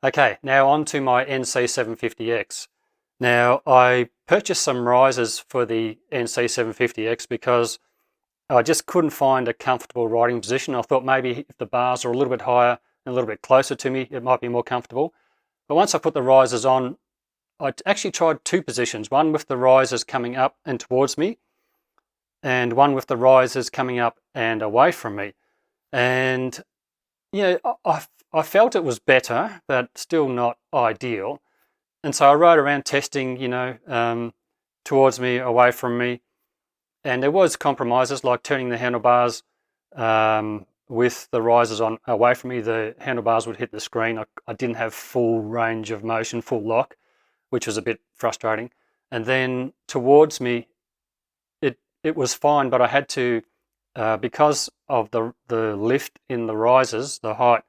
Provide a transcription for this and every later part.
Okay, now on to my NC750X. Now I purchased some risers for the NC750X because I just couldn't find a comfortable riding position. I thought maybe if the bars are a little bit higher and a little bit closer to me, it might be more comfortable. But once I put the risers on, I actually tried two positions, one with the risers coming up and towards me, and one with the risers coming up and away from me. And I felt it was better, but still not ideal. And so I rode around testing, towards me, away from me. And there was compromises like turning the handlebars with the risers on away from me. The handlebars would hit the screen. I didn't have full range of motion, full lock, which was a bit frustrating. And then towards me, it was fine, but I had to, because of the lift in the risers, the height,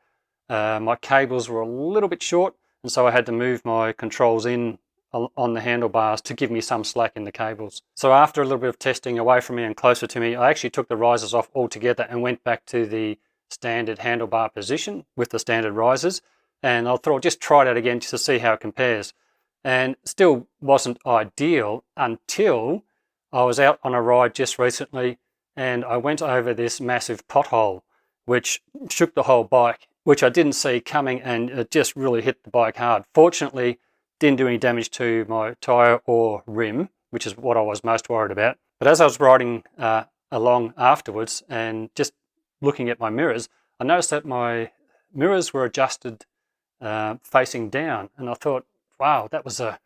my cables were a little bit short, and so I had to move my controls in on the handlebars to give me some slack in the cables. So after a little bit of testing away from me and closer to me, I actually took the risers off altogether and went back to the standard handlebar position with the standard risers. And I thought I'd just try that again just to see how it compares. And still wasn't ideal until I was out on a ride just recently and I went over this massive pothole which shook the whole bike, which I didn't see coming, and it just really hit the bike hard. Fortunately, didn't do any damage to my tyre or rim, which is what I was most worried about. But as I was riding along afterwards and just looking at my mirrors, I noticed that my mirrors were adjusted facing down, and I thought, wow, that was a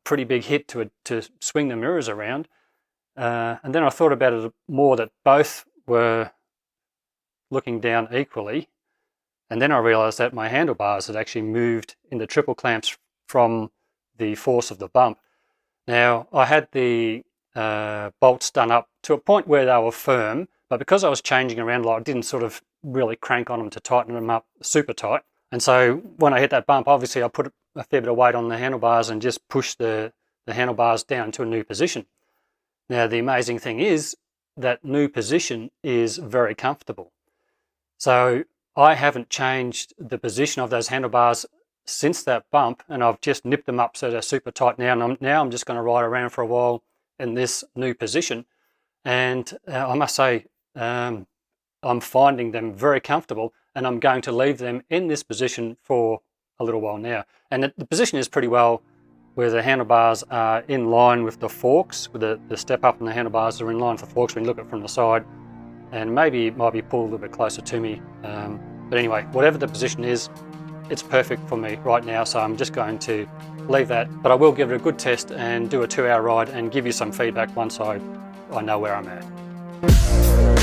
pretty big hit to swing the mirrors around. And then I thought about it more, that both were looking down equally. And then I realized that my handlebars had actually moved in the triple clamps from the force of the bump. Now, I had the bolts done up to a point where they were firm, but because I was changing around a lot, I didn't sort of really crank on them to tighten them up super tight. And so when I hit that bump, obviously I put a fair bit of weight on the handlebars and just pushed the handlebars down to a new position. Now, the amazing thing is that new position is very comfortable. So I haven't changed the position of those handlebars since that bump, and I've just nipped them up so they're super tight now. And now I'm just going to ride around for a while in this new position. And I must say, I'm finding them very comfortable, and I'm going to leave them in this position for a little while now. And the position is pretty well where the handlebars are in line with the forks, with the step up and the handlebars are in line with the forks when you look at it from the side. And maybe it might be pulled a little bit closer to me. But anyway, whatever the position is, it's perfect for me right now, so I'm just going to leave that. But I will give it a good test and do a 2-hour ride and give you some feedback once I know where I'm at.